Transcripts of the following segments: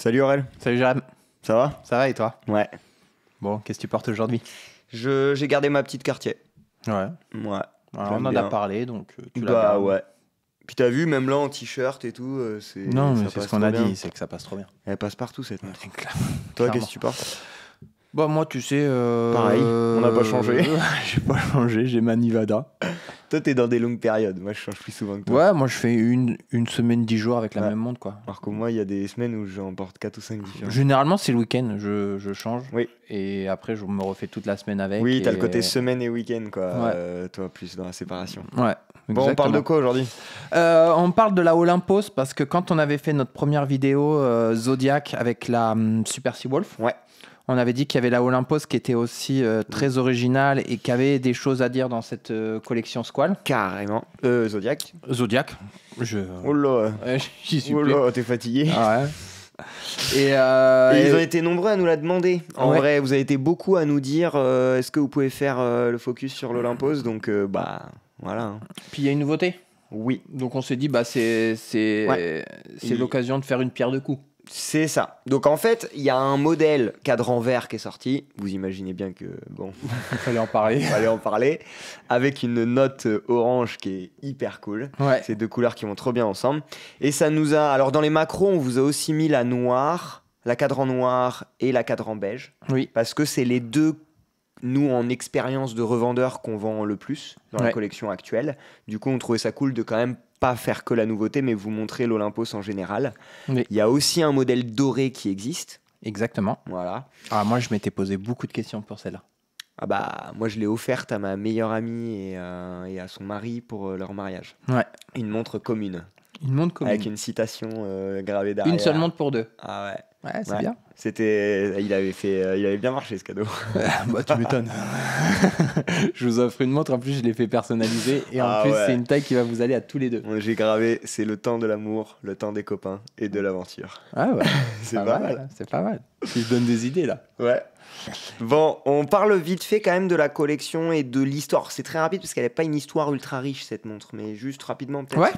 Salut Aurel, Salut Jérém, ça va? ça va et toi? Ouais. Bon, qu'est-ce que tu portes aujourd'hui? J'ai gardé ma petite Cartier. Ouais. Ouais. Alors, on J'aime en bien. a parlé, donc tu la Bah gardes. ouais. Puis t'as vu, même là en t-shirt et tout, Non, mais ça c'est passe ce qu'on trop a bien. dit, c'est que ça passe trop bien. Elle passe partout cette montre. C'est clair. Toi, Clairement. qu'est-ce que tu portes? Bah moi, tu sais... Pareil, on n'a pas changé. J'ai pas changé, j'ai ma Nivada. Toi, t'es dans des longues périodes. Moi, je change plus souvent que toi. Ouais, moi je fais une semaine, 10 jours avec la Ouais. même montre, quoi. Alors que moi, il y a des semaines où j'en porte 4 ou 5 différents. Généralement, c'est le week-end, je change. Oui. Et après, je me refais toute la semaine avec. Oui, t'as et- le côté semaine et week-end, quoi. Ouais. Toi, plus dans la séparation. Ouais. Bon, on parle de exactement. quoi aujourd'hui? On parle de la Olympos parce que quand on avait fait notre première vidéo Zodiac avec la Super Seawolf, Ouais. on avait dit qu'il y avait la Olympos qui était aussi très originale et qui avait des choses à dire dans cette collection Squall. Carrément. Zodiac. Zodiac, Oh là. j'y suis Oh plus. là, t'es fatigué. Ah ouais. Et, Et ils ont été nombreux à nous la demander. En Ouais. vrai, vous avez été beaucoup à nous dire est-ce que vous pouvez faire le focus sur l'Olympos? Donc, bah, voilà. hein. Puis il y a une nouveauté. Oui, Donc on s'est dit, bah, c'est Ouais. l'occasion de faire une pierre deux coups. c'est ça. Donc, en fait, il y a un modèle cadran vert qui est sorti. Vous imaginez bien que, bon, Il fallait en parler. on va aller en parler. Avec une note orange qui est hyper cool. Ouais. Ces deux couleurs qui vont trop bien ensemble. Et ça nous a. Alors, dans les macros, on vous a aussi mis la noire, la cadran noire et la cadran beige. Oui. Parce que c'est les deux, nous, en expérience de revendeur, qu'on vend le plus dans la Ouais. collection actuelle. Du coup, on trouvait ça cool de quand même pas faire que la nouveauté, mais vous montrer l'Olympos en général. Oui. Il y a aussi un modèle doré qui existe. Exactement. Voilà. Ah, moi, je m'étais posé beaucoup de questions pour celle-là. Ah bah, moi, je l'ai offerte à ma meilleure amie et à son mari pour leur mariage. Ouais. Une montre commune, Une montre commune. avec une citation gravée derrière. Une seule montre pour deux. Ah ouais. Ouais, c'est Ouais. bien. Il avait bien marché ce cadeau. Bah, tu m'étonnes. Je vous offre une montre, en plus, je l'ai fait personnaliser. Et en Ah plus, ouais. c'est une taille qui va vous aller à tous les deux. Moi, j'ai gravé, c'est le temps de l'amour, le temps des copains et de l'aventure. Ah ouais. C'est pas mal. hein. C'est pas mal. Tu te donnes des idées, là. Ouais. Bon, on parle vite fait quand même de la collection et de l'histoire. C'est très rapide parce qu'elle n'est pas une histoire ultra riche cette montre, mais juste rapidement peut-être. Ouais.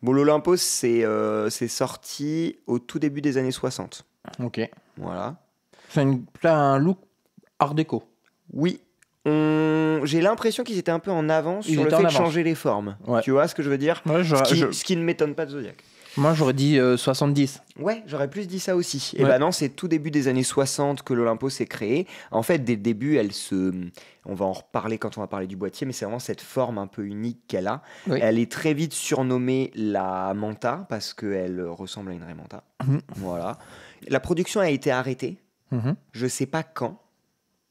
Bon, l'Olympos, c'est sorti au tout début des années 60. Ok. Voilà. C'est un look art déco. Oui. J'ai l'impression qu'ils étaient un peu en avance Ils sur le étaient en fait de avance. changer les formes. Ouais. Tu vois ce que je veux dire? Ouais, Ce qui ne m'étonne pas de Zodiac. Moi, j'aurais dit 70. Ouais, j'aurais plus dit ça aussi. Et Ouais. bah non, c'est tout début des années 60 que l'Olympos s'est créé. En fait, dès le début, on va en reparler quand on va parler du boîtier, mais c'est vraiment cette forme un peu unique qu'elle a. Oui. Elle est très vite surnommée la Manta parce qu'elle ressemble à une vraie Manta. Mhm. Voilà. La production a été arrêtée, Mhm. je sais pas quand,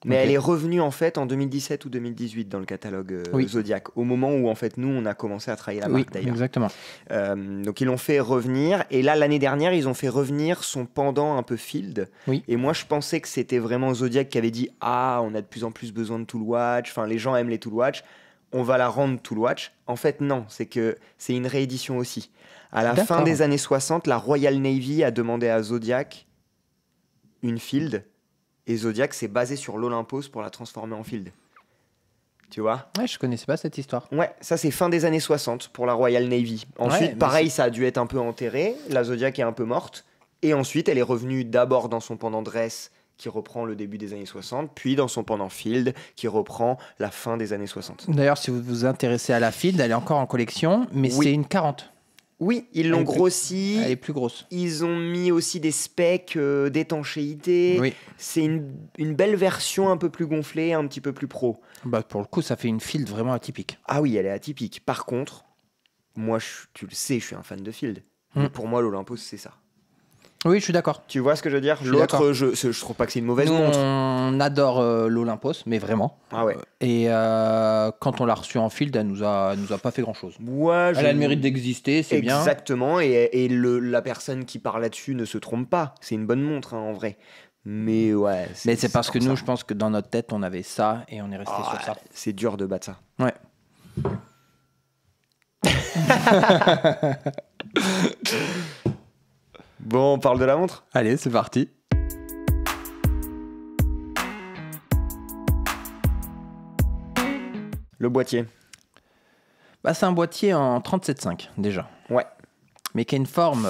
mais Ok. elle est revenue en fait en 2017 ou 2018 dans le catalogue Oui. Zodiac, au moment où en fait nous on a commencé à travailler la Oui, marque d'ailleurs. exactement. Donc ils l'ont fait revenir. Et là, l'année dernière, ils ont fait revenir son pendant un peu Field. Oui. Et moi, je pensais que c'était vraiment Zodiac qui avait dit « Ah, on a de plus en plus besoin de Tool Watch. Enfin, les gens aiment les Tool Watch. On va la rendre Tool Watch. » En fait, non. C'est que c'est une réédition aussi. À la fin D'accord. des années 60, la Royal Navy a demandé à Zodiac une Field. Et Zodiac s'est basé sur l'Olympos pour la transformer en Field. Tu vois? Ouais, je connaissais pas cette histoire. Ouais, ça c'est fin des années 60 pour la Royal Navy. Ensuite, Ouais, mais pareil, ça a dû être un peu enterré. La Zodiac est un peu morte. Et ensuite, elle est revenue d'abord dans son pendant Dress, qui reprend le début des années 60, puis dans son pendant Field, qui reprend la fin des années 60. D'ailleurs, si vous vous intéressez à la Field, elle est encore en collection, mais Oui. c'est une 40. Oui, ils Elle l'ont est plus- grossi. Elle est plus grosse. Ils ont mis aussi des specs d'étanchéité. Oui. C'est une belle version un peu plus gonflée, un petit peu plus pro. Bah, pour le coup, ça fait une Field vraiment atypique. Ah oui, elle est atypique. Par contre, moi, tu le sais, je suis un fan de Field. Mais pour moi, l'Olympos, c'est ça. Oui, je suis d'accord. Tu vois ce que je veux dire? Je suis L'autre, d'accord. je trouve pas que c'est une mauvaise Nous, montre. on adore l'Olympos, mais vraiment. Ah ouais. Et quand on l'a reçue en Field, elle nous a pas fait grand-chose. Ouais, Elle a le mérite d'exister, c'est bien. Exactement, et la personne qui parle là-dessus ne se trompe pas. C'est une bonne montre, hein, en vrai. Mais ouais. Mais c'est parce que pour nous, ça. je pense que dans notre tête, on avait ça et on est resté sur ça. C'est dur de battre ça. Ouais. Bon, on parle de la montre? Allez, c'est parti. Le boîtier. Bah, c'est un boîtier en 37,5 déjà. Ouais. Mais qui a une forme.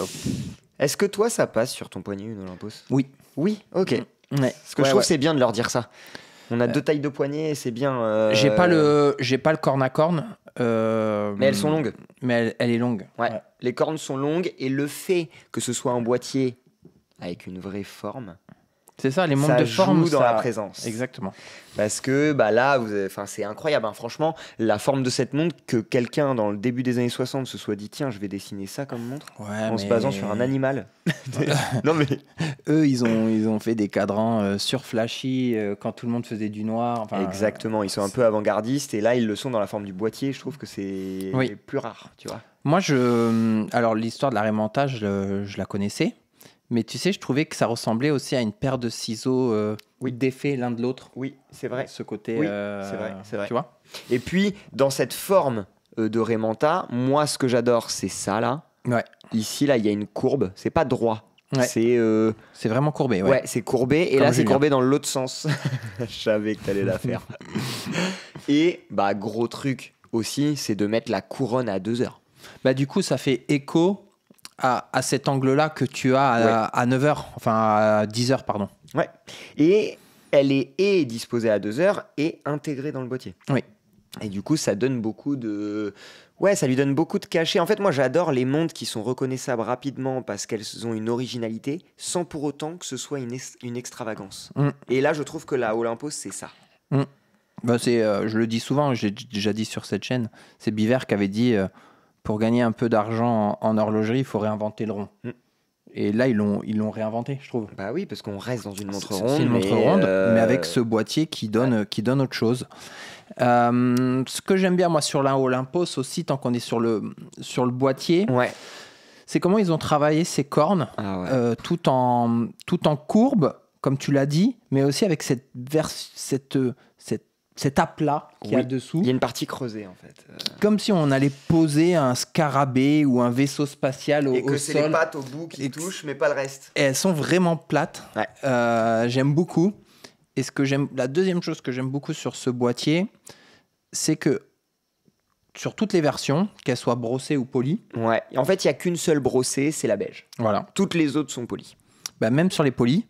Est-ce que toi, ça passe sur ton poignet, une Olympus? Oui. Oui, ok. Ouais. Parce que je trouve que c'est bien de leur dire ça. On a 2 tailles de poignet et c'est bien. J'ai pas le corne à corne. Mais elles sont longues. Mais elle est longue. Ouais. Les cornes sont longues et le fait que ce soit un boîtier avec une vraie forme. C'est ça, les montres ça de forme. joue dans la présence. Exactement. Parce que bah là, c'est incroyable. Hein. Franchement, la forme de cette montre, que quelqu'un dans le début des années 60 se soit dit tiens, je vais dessiner ça comme montre en se basant sur un animal. Non mais eux, ils ont fait des cadrans sur flashy quand tout le monde faisait du noir. Enfin, exactement, ils sont un peu avant-gardistes et là, ils le sont dans la forme du boîtier. Je trouve que c'est plus rare, tu vois. Moi, alors l'histoire de l'araimentage, je la connaissais. Mais tu sais, je trouvais que ça ressemblait aussi à une paire de ciseaux défaits l'un de l'autre. Oui, c'est vrai. Ce côté. Oui, c'est vrai. Tu vois. Et puis, dans cette forme de Raymanta, moi, ce que j'adore, c'est ça là. Ouais. Ici, là, il y a une courbe. C'est pas droit. Ouais. C'est vraiment courbé. Ouais, c'est courbé. Et comme là, c'est Julien. courbé dans l'autre sens. Je savais que t'allais la faire. Et, bah, gros truc aussi, c'est de mettre la couronne à 2 heures. Bah, du coup, ça fait écho à cet angle-là que tu as à 9h, enfin à 10h, pardon. Ouais. Et elle est disposée à 2 heures et intégrée dans le boîtier. Oui. Et du coup, ça donne beaucoup de... Ouais, ça lui donne beaucoup de cachet. En fait, moi, j'adore les montres qui sont reconnaissables rapidement parce qu'elles ont une originalité, sans pour autant que ce soit une extravagance. Et là, je trouve que la Olympus, c'est ça. Bah, je le dis souvent, j'ai déjà dit sur cette chaîne, c'est Biver qui avait dit... pour gagner un peu d'argent en horlogerie, il faut réinventer le rond. Et là, ils l'ont réinventé, je trouve. Bah oui, parce qu'on reste dans une montre ronde. C'est une montre ronde, mais avec ce boîtier qui donne autre chose. Ce que j'aime bien, moi, sur la Olympus aussi, tant qu'on est sur le boîtier, c'est comment ils ont travaillé ces cornes, tout en courbe, comme tu l'as dit, mais aussi avec cet aplat qu'il y a dessous. Il y a une partie creusée, en fait. Comme si on allait poser un scarabée ou un vaisseau spatial au sol. Et que c'est les pattes au bout qui touchent, mais pas le reste. Et elles sont vraiment plates. Ouais. J'aime beaucoup. Et la deuxième chose que j'aime beaucoup sur ce boîtier, c'est que sur toutes les versions, qu'elles soient brossées ou polies... Ouais. Et en fait, il n'y a qu'une seule brossée, c'est la beige. Voilà. Toutes les autres sont polies. Bah, même sur les polies,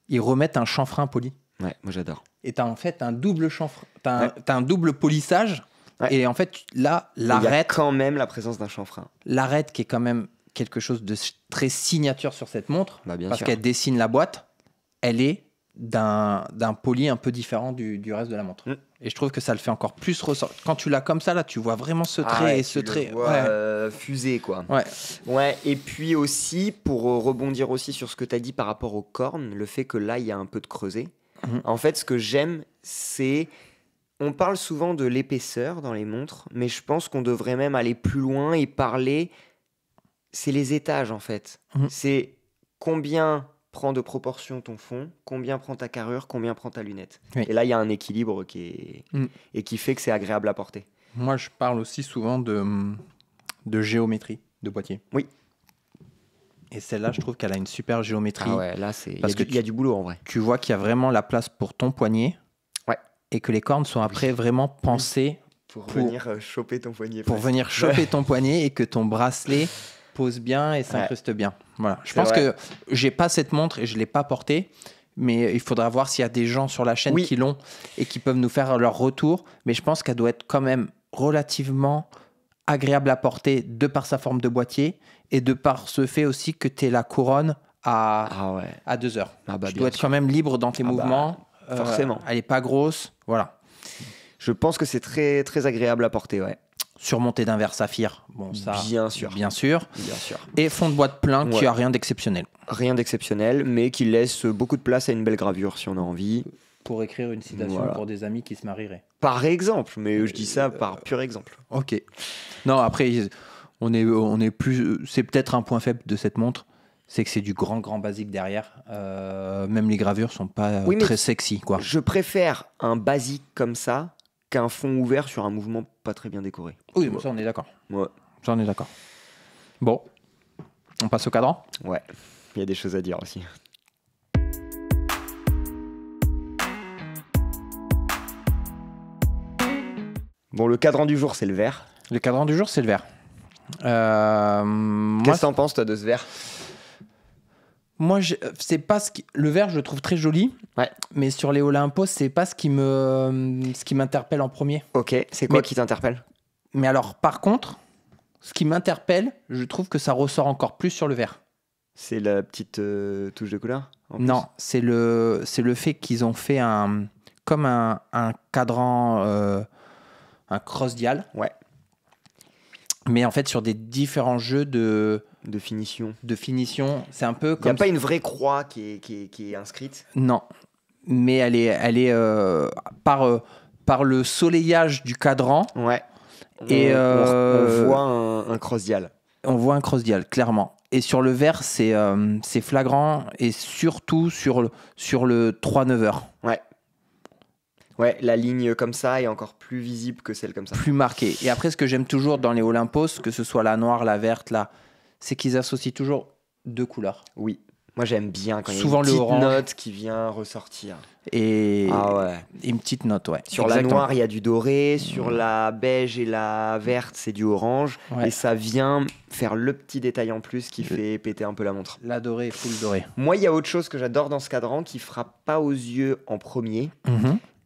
ils remettent un chanfrein poli. Ouais, moi j'adore. Et t'as en fait un double chanfrein. T'as un double polissage. Ouais. Et en fait, là, l'arête... Il y a quand même la présence d'un chanfrein. L'arête qui est quand même quelque chose de très signature sur cette montre. Bah, bien parce sûr. qu'elle dessine la boîte. Elle est d'un poli un peu différent du reste de la montre. Et je trouve que ça le fait encore plus ressortir. Quand tu l'as comme ça, là, tu vois vraiment ce trait et ce trait. Fusé, quoi. Ouais. Ouais. Et puis aussi, pour rebondir aussi sur ce que tu as dit par rapport aux cornes, le fait que là, il y a un peu de creuset. En fait, ce que j'aime, c'est... On parle souvent de l'épaisseur dans les montres, mais je pense qu'on devrait même aller plus loin et parler... C'est les étages, en fait. C'est combien prend de proportion ton fond, combien prend ta carrure, combien prend ta lunette. Oui. Et là, il y a un équilibre qui fait que c'est agréable à porter. Moi, je parle aussi souvent de géométrie de boîtier. Oui. Et celle-là, je trouve qu'elle a une super géométrie. Ah ouais, là, il y a du boulot en vrai. Tu vois qu'il y a vraiment la place pour ton poignet. Ouais. Et que les cornes sont après vraiment pensées pour venir choper ton poignet. Pour venir choper ton poignet et que ton bracelet pose bien et s'incruste bien. Voilà. Je pense que j'ai pas cette montre et je l'ai pas portée. Mais il faudra voir s'il y a des gens sur la chaîne qui l'ont et qui peuvent nous faire leur retour. Mais je pense qu'elle doit être quand même relativement agréable à porter de par sa forme de boîtier et de par ce fait aussi que tu es la couronne à 2 heures. Tu dois être quand même libre dans tes mouvements. Forcément. Elle n'est pas grosse. Voilà. Je pense que c'est très, très agréable à porter, ouais. Surmonté d'un verre saphir. Bon, ça, bien sûr. Bien sûr. Et fond de boîte plein qui a rien d'exceptionnel. Rien d'exceptionnel, mais qui laisse beaucoup de place à une belle gravure si on a envie. Pour écrire une citation pour des amis qui se marieraient. Par exemple, mais je dis ça par pur exemple. Ok. Non, après, on est plus. C'est peut-être un point faible de cette montre, c'est que c'est du grand basique derrière. Même les gravures sont pas très sexy, quoi. Je préfère un basique comme ça qu'un fond ouvert sur un mouvement pas très bien décoré. Oui, ça on est d'accord. Ouais. Ça on est d'accord. Bon, on passe au cadran. Ouais, il y a des choses à dire aussi. Bon, le cadran du jour, c'est le vert. Le cadran du jour, c'est le vert. Qu'est-ce que t'en penses, toi, de ce vert? Moi, c'est pas le vert, je le trouve très joli. Ouais. Mais sur les Olympos, c'est pas ce qui m'interpelle en premier. Ok, c'est quoi qui t'interpelle? Mais alors, par contre, ce qui m'interpelle, je trouve que ça ressort encore plus sur le vert. C'est la petite touche de couleur? Non, c'est le fait qu'ils ont fait comme un cadran, un cross-dial. Ouais. Mais en fait, sur des différents jeux de finition. C'est un peu comme... Il n'y a pas une vraie croix qui est inscrite? Non. Mais elle est par le soleillage du cadran. Ouais. Et on voit un cross-dial. On voit un cross-dial, clairement. Et sur le vert, c'est flagrant. Et surtout sur le 3-9 heures. Ouais. Ouais, la ligne comme ça est encore plus visible que celle comme ça. Plus marquée. Et après, ce que j'aime toujours dans les Olympos, que ce soit la noire, la verte, là, c'est qu'ils associent toujours 2 couleurs. Oui. Moi, j'aime bien quand souvent il y a une petite orange. note qui vient ressortir. Et ouais. Une petite note, ouais. Sur la noire, il y a du doré. Sur la beige et la verte, c'est du orange. Ouais. Et ça vient faire le petit détail en plus qui fait péter un peu la montre. La dorée, full dorée. Moi, il y a autre chose que j'adore dans ce cadran qui frappe pas aux yeux en premier.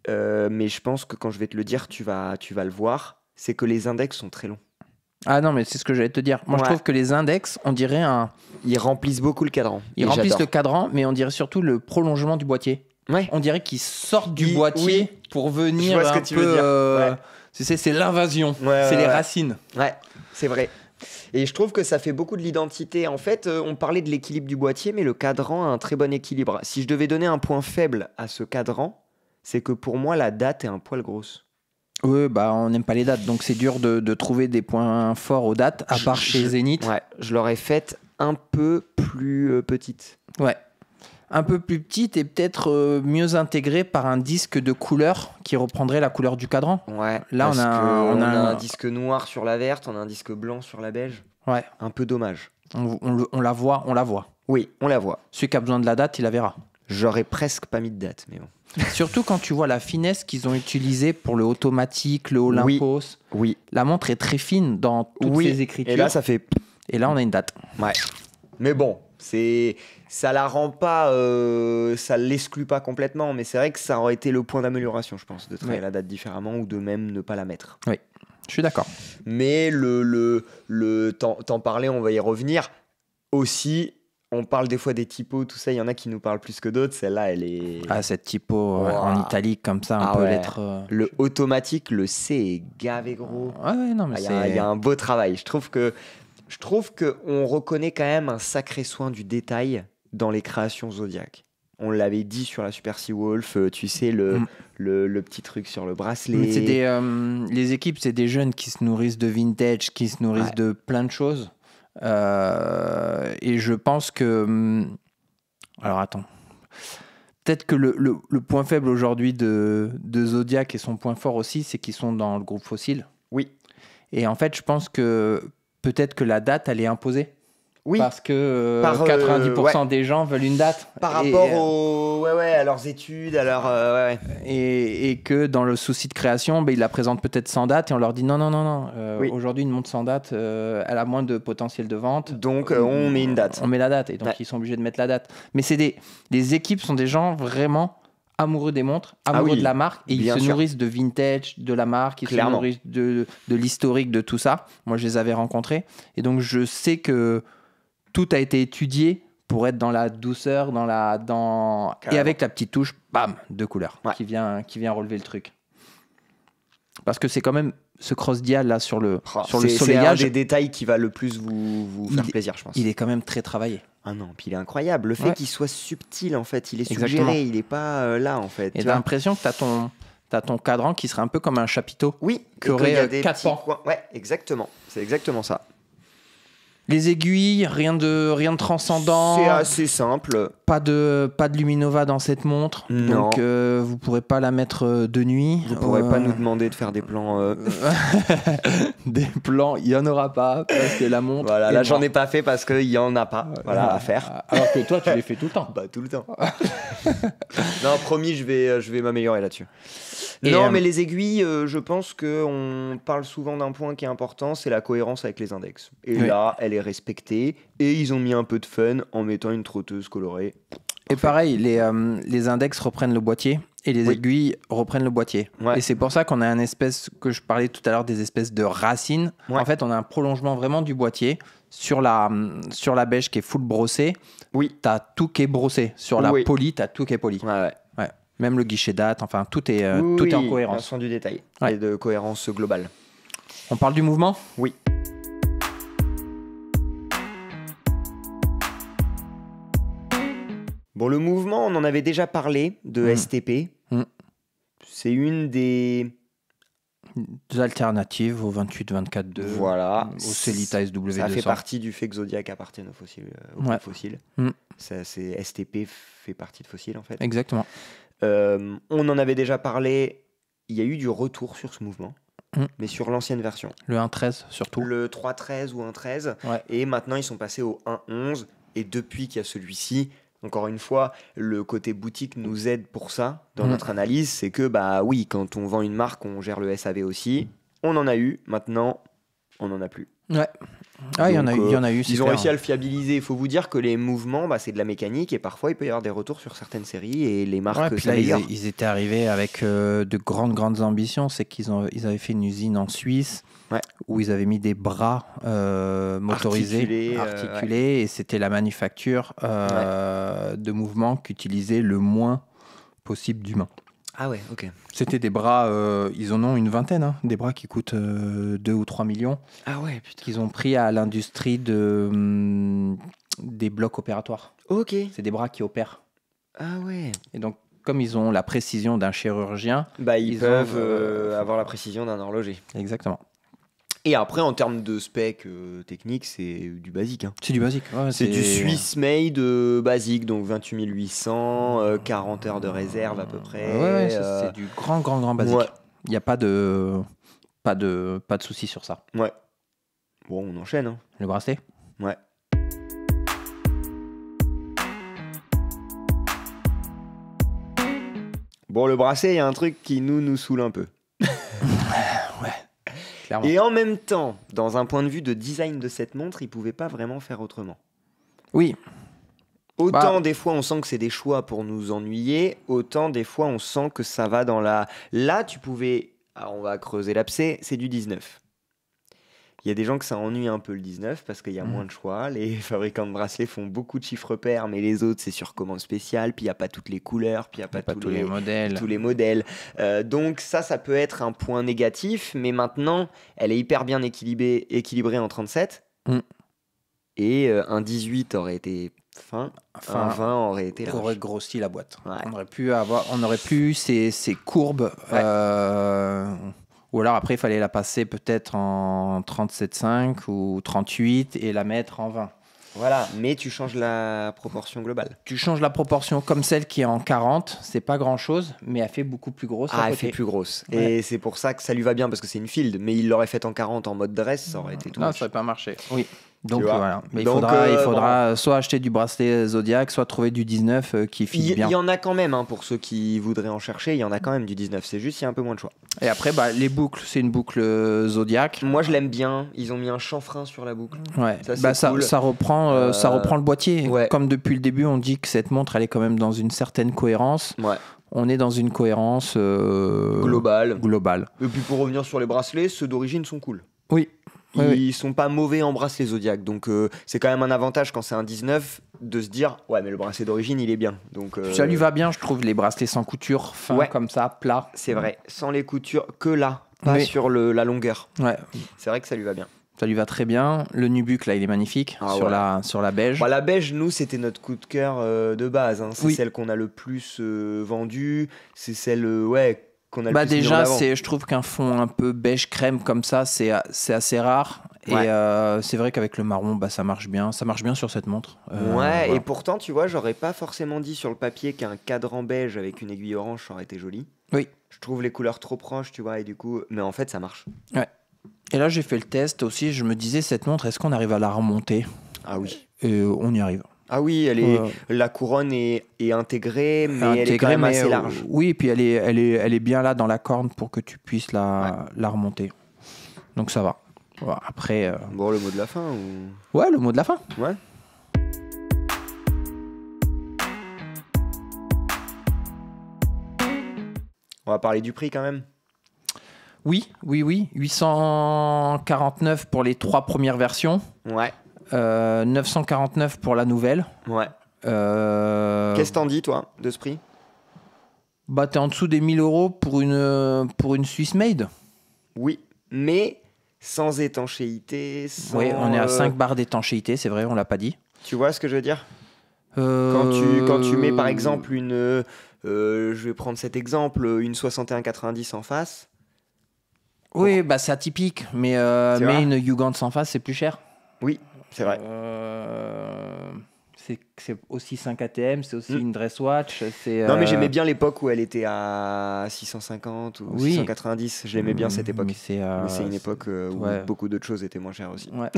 Mais je pense que quand je vais te le dire, tu vas le voir. C'est que les index sont très longs. Ah non, mais c'est ce que j'allais te dire. Moi, je trouve que les index, on dirait Ils remplissent beaucoup le cadran. Ils remplissent le cadran, mais on dirait surtout le prolongement du boîtier. Ouais. On dirait qu'ils sortent du boîtier pour venir un peu... C'est l'invasion. C'est les racines. Ouais, c'est vrai. Et je trouve que ça fait beaucoup de l'identité. En fait, on parlait de l'équilibre du boîtier, mais le cadran a un très bon équilibre. Si je devais donner un point faible à ce cadran, c'est que pour moi, la date est un poil grosse. Oui, bah on n'aime pas les dates, donc c'est dur de trouver des points forts aux dates, à part chez Zénith. Ouais, je l'aurais faite un peu plus petite. Ouais, un peu plus petite et peut-être mieux intégrée par un disque de couleur qui reprendrait la couleur du cadran. Ouais, là on a un disque noir sur la verte, on a un disque blanc sur la beige. Ouais. Un peu dommage. On la voit. Oui, on la voit. Celui qui a besoin de la date, il la verra. J'aurais presque pas mis de date, mais bon. Surtout quand tu vois la finesse qu'ils ont utilisée pour le automatique, le Olympos. Oui. La montre est très fine dans toutes ses écritures. Et là, ça fait... Et là, on a une date. Ouais. Mais bon, ça la rend pas... ça l'exclut pas complètement, mais c'est vrai que ça aurait été le point d'amélioration, je pense, de travailler la date différemment ou de même ne pas la mettre. Oui, je suis d'accord. Mais t'en parler, on va y revenir. Aussi... On parle des fois des typos, tout ça. Il y en a qui nous parlent plus que d'autres. Celle-là, elle est... Ah, cette typo en italique, comme ça, un peu lettre... Le automatique, le C est gavé gros. Ouais, non, mais il y a un beau travail. Je trouve qu'on reconnaît quand même un sacré soin du détail dans les créations Zodiac. On l'avait dit sur la Super Seawolf, tu sais, le petit truc sur le bracelet. C'est les équipes, c'est des jeunes qui se nourrissent de vintage, qui se nourrissent de plein de choses. Et je pense que... Alors attends. Peut-être que le point faible aujourd'hui de Zodiac et son point fort aussi, c'est qu'ils sont dans le groupe Fossil. Oui. Et en fait, je pense que peut-être que la date, elle est imposée. Oui. Parce que 90% des gens veulent une date. Par rapport à leurs études, à leur... Et que dans le souci de création, ils la présentent peut-être sans date et on leur dit non. Aujourd'hui, une montre sans date, elle a moins de potentiel de vente. Donc, on met une date. On met la date et donc ils sont obligés de mettre la date. Mais les équipes sont des gens vraiment amoureux des montres, amoureux de la marque et ils se nourrissent de vintage, de la marque, ils se nourrissent de l'historique, de tout ça. Moi, je les avais rencontrés et donc je sais que tout a été étudié pour être dans la douceur, et avec la petite touche, bam, de couleur qui vient relever le truc. Parce que c'est quand même ce cross-dial là sur le soleillage. C'est un des détails qui va le plus vous faire plaisir, je pense. Il est quand même très travaillé. Ah non, puis il est incroyable. Le fait qu'il soit subtil, en fait, il est suggéré, il n'est pas là, en fait. Et t'as l'impression que t'as ton cadran qui serait un peu comme un chapiteau. Oui, qui aurait 4 pans. Ouais, exactement. C'est exactement ça. Les aiguilles, rien de transcendant. C'est assez simple. Pas de Luminova dans cette montre. Non. Donc vous pourrez pas la mettre de nuit. Vous pourrez pas nous demander de faire des plans. Des plans, il y en aura pas parce que la montre. Voilà, là j'en ai pas fait parce qu'il y en a pas. Voilà, à faire. Alors que toi, tu les fais tout le temps. Bah tout le temps. Non, promis, je vais m'améliorer là-dessus. Non, mais les aiguilles, je pense qu'on parle souvent d'un point qui est important, c'est la cohérence avec les index. Et là, elle est respectée. Et ils ont mis un peu de fun en mettant une trotteuse colorée. Et pareil, les index reprennent le boîtier et les aiguilles reprennent le boîtier. Ouais. Et c'est pour ça qu'on a une espèce, que je parlais tout à l'heure, des espèces de racines. Ouais. En fait, on a un prolongement vraiment du boîtier. Sur la beige qui est full brossée, t'as tout qui est brossé. Sur la polie, t'as tout qui est poli. Ouais. Même le guichet date, enfin, tout est en cohérence. Un soin du détail et de cohérence globale. On parle du mouvement ? Oui. Bon, le mouvement, on en avait déjà parlé de STP. C'est une des alternatives au 28-24-2. Voilà. Au Celita SW200. Ça fait partie du fait que Zodiac appartienne au fossile. STP fait partie de fossile, en fait. Exactement. On en avait déjà parlé. Il y a eu du retour sur ce mouvement, mais sur l'ancienne version. Le 1.13 surtout. Le 3.13 ou 1.13. Ouais. Et maintenant, ils sont passés au 1.11. Et depuis qu'il y a celui-ci, encore une fois, le côté boutique nous aide pour ça dans notre analyse. C'est que, bah oui, quand on vend une marque, on gère le SAV aussi. On en a eu. Maintenant, on n'en a plus. Ouais. Ah, il y en a eu. Ils ont réussi à le fiabiliser. Il faut vous dire que les mouvements, c'est de la mécanique et parfois il peut y avoir des retours sur certaines séries et les marques s'améliorent. Ils étaient arrivés avec de grandes ambitions. C'est qu'ils avaient fait une usine en Suisse où ils avaient mis des bras motorisés, articulés et c'était la manufacture de mouvements qu'utilisaient le moins possible d'humains. Ah ouais, ok. C'était des bras, ils en ont une vingtaine, des bras qui coûtent 2 ou 3 millions. Ah ouais, putain. Qu'ils ont pris à l'industrie des blocs opératoires. Ok. C'est des bras qui opèrent. Ah ouais. Et donc, comme ils ont la précision d'un chirurgien... ils peuvent avoir la précision d'un horloger. Exactement. Et après, en termes de spec technique, c'est du basique. C'est du basique. Ouais, c'est du Swiss made basique, donc 28 800, 40 heures de réserve à peu près. Ouais, c'est du grand basique. Il n'y a pas de souci sur ça. Ouais. Bon, on enchaîne. Le bracelet ? Ouais. Bon, le bracelet, il y a un truc qui nous saoule un peu. Et en même temps, dans un point de vue de design de cette montre, ils ne pouvaient pas vraiment faire autrement. Oui. Autant des fois on sent que c'est des choix pour nous ennuyer, autant des fois on sent que ça va dans la... Là, tu pouvais... Alors on va creuser l'abcès, c'est du 19. Il y a des gens que ça ennuie un peu le 19 parce qu'il y a moins de choix. Les fabricants de bracelets font beaucoup de chiffres pairs, mais les autres, c'est sur commande spéciale. Puis il n'y a pas toutes les couleurs, puis il n'y a pas tous les modèles. Donc ça peut être un point négatif, mais maintenant, elle est hyper bien équilibrée en 37. Et un 18 aurait été fin, un 20 aurait été large. Aurait grossi la boîte. Ouais. On aurait pu eu ces courbes... Ou alors après, il fallait la passer peut-être en 37,5 ou 38 et la mettre en 20. Voilà, mais tu changes la proportion globale. Tu changes la proportion comme celle qui est en 40, c'est pas grand-chose, mais elle fait beaucoup plus grosse. Elle fait plus grosse. Ouais. Et c'est pour ça que ça lui va bien, parce que c'est une field. Mais il l'aurait faite en 40 en mode dress, ça aurait été tout. Non, ça n'aurait pas marché. Oui. Donc voilà, mais il faudra soit acheter du bracelet Zodiac, soit trouver du 19 qui fit bien. Il y en a quand même, pour ceux qui voudraient en chercher, il y en a quand même du 19, c'est juste il y a un peu moins de choix. Et après, les boucles, c'est une boucle Zodiac. Moi je l'aime bien, ils ont mis un chanfrein sur la boucle. Ouais, cool. ça reprend le boîtier. Ouais. Comme depuis le début, on dit que cette montre, elle est quand même dans une certaine cohérence. Ouais. On est dans une cohérence globale. Et puis pour revenir sur les bracelets, ceux d'origine sont cool. Oui. Ils sont pas mauvais en bracelet Zodiac, donc c'est quand même un avantage quand c'est un 19 de se dire ouais mais le bracelet d'origine il est bien. Donc ça lui va bien, je trouve, les bracelets sans couture, fins comme ça, plats. C'est vrai, sans les coutures, que là, pas sur la longueur. Ouais. C'est vrai que ça lui va bien. Ça lui va très bien. Le nubuck là, il est magnifique sur la beige. La beige, nous, c'était notre coup de cœur de base. C'est celle qu'on a le plus vendue. C'est celle qu'on a le plus déjà, je trouve qu'un fond un peu beige crème comme ça, c'est assez rare. Et c'est vrai qu'avec le marron, ça marche bien. Ça marche bien sur cette montre. Voilà. Et pourtant, tu vois, j'aurais pas forcément dit sur le papier qu'un cadran beige avec une aiguille orange, ça aurait été joli. Oui. Je trouve les couleurs trop proches, tu vois, et du coup... Mais en fait, ça marche. Ouais. Et là, j'ai fait le test aussi. Je me disais, cette montre, est-ce qu'on arrive à la remonter ? Ah oui. Et on y arrive. Ah oui, la couronne est intégrée, mais elle est quand même assez large. Oui, et puis elle est bien là dans la corne pour que tu puisses la remonter. Donc ça va. Bon, après... Bon, le mot de la fin ou... Ouais, le mot de la fin. Ouais. On va parler du prix quand même. Oui. 849 pour les 3 premières versions. Ouais. 949 pour la nouvelle. Ouais. Qu'est-ce que t'en dis, toi, de ce prix ? T'es en dessous des 1000 € pour une Swiss made. Oui, mais sans étanchéité. Oui, on est à 5 barres d'étanchéité, c'est vrai, on l'a pas dit. Tu vois ce que je veux dire ? Quand tu mets par exemple une... je vais prendre cet exemple, une 6190 en face. Oui, c'est atypique, mais une Hugans en face, c'est plus cher. Oui, c'est vrai. C'est aussi 5 ATM, c'est aussi une dress watch. Non, mais j'aimais bien l'époque où elle était à 650 ou 690. Je l'aimais bien cette époque. Mais c'est une époque où beaucoup d'autres choses étaient moins chères aussi. Ouais.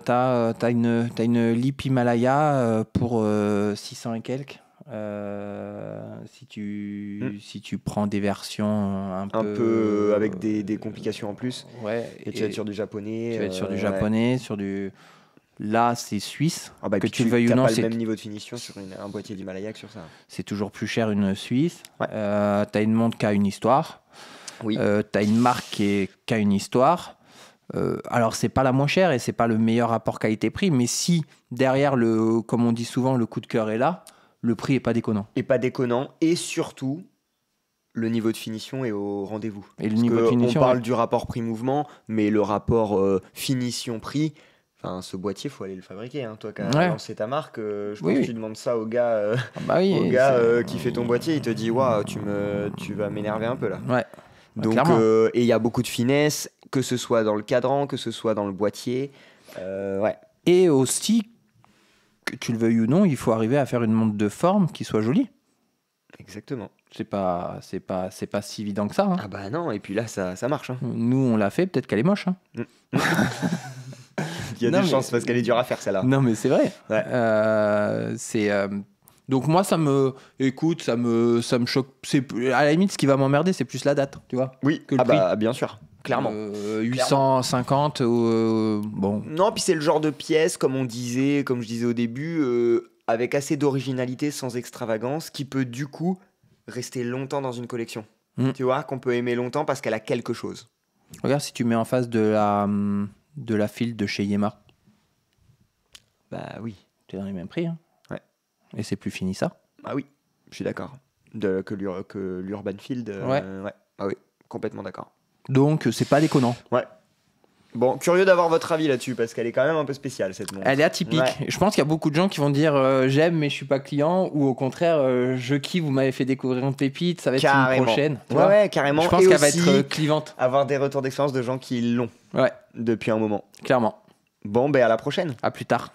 T'as une Lip Himalaya pour 600 et quelques. Si tu prends des versions un peu avec des complications en plus. Ouais. Et tu vas être sur du japonais. Tu vas être sur du japonais, sur du... Là, c'est suisse. Que tu le veuilles ou non, c'est pas le même niveau de finition sur un boîtier d'Himalaya que sur ça. C'est toujours plus cher une suisse. Ouais. T'as une montre qui a une histoire. Oui. T'as une marque qui a une histoire. Alors, c'est pas la moins chère et c'est pas le meilleur rapport qualité-prix, mais si derrière, comme on dit souvent, le coup de cœur est là, le prix est pas déconnant. Et surtout, le niveau de finition est au rendez-vous. Et le niveau de finition, on parle du rapport prix-mouvement, mais le rapport finition-prix, ce boîtier, il faut aller le fabriquer. Hein. Toi qui as lancé ta marque, je pense que tu demandes ça au gars, qui fait ton boîtier, il te dit waouh, tu vas m'énerver un peu là. Ouais. Donc, et il y a beaucoup de finesse, que ce soit dans le cadran, que ce soit dans le boîtier. Ouais. Et aussi, que tu le veuilles ou non, il faut arriver à faire une montre de forme qui soit jolie. Exactement. C'est pas si évident que ça. Hein. Ah bah non, et puis là, ça marche. Hein. Nous, on l'a fait, peut-être qu'elle est moche. Hein. Il y a des chances parce qu'elle est dure à faire, celle-là. Non, mais c'est vrai. Ouais. Donc moi, ça me choque. À la limite, ce qui va m'emmerder, c'est plus la date, tu vois. Oui, que le prix. Bien sûr. Clairement. 850, bon. Non, puis c'est le genre de pièce, comme je disais au début, avec assez d'originalité, sans extravagance, qui peut du coup rester longtemps dans une collection. Tu vois, qu'on peut aimer longtemps parce qu'elle a quelque chose. Regarde si tu mets en face de la file de chez Yema. Bah oui. Tu es dans les mêmes prix. Hein. Ouais. Et c'est plus fini ça. Ah oui, je suis d'accord. Que l'Urban Field. Ouais. Ah oui, complètement d'accord. Donc, c'est pas déconnant. Ouais. Bon, curieux d'avoir votre avis là-dessus, parce qu'elle est quand même un peu spéciale, cette montre. Elle est atypique. Ouais. Je pense qu'il y a beaucoup de gens qui vont dire j'aime, mais je suis pas client, ou au contraire, je kiffe, vous m'avez fait découvrir une pépite, ça va être une prochaine. Ouais, carrément. Je pense qu'elle va être clivante. Avoir des retours d'expérience de gens qui l'ont depuis un moment. Clairement. Bon, à la prochaine. À plus tard.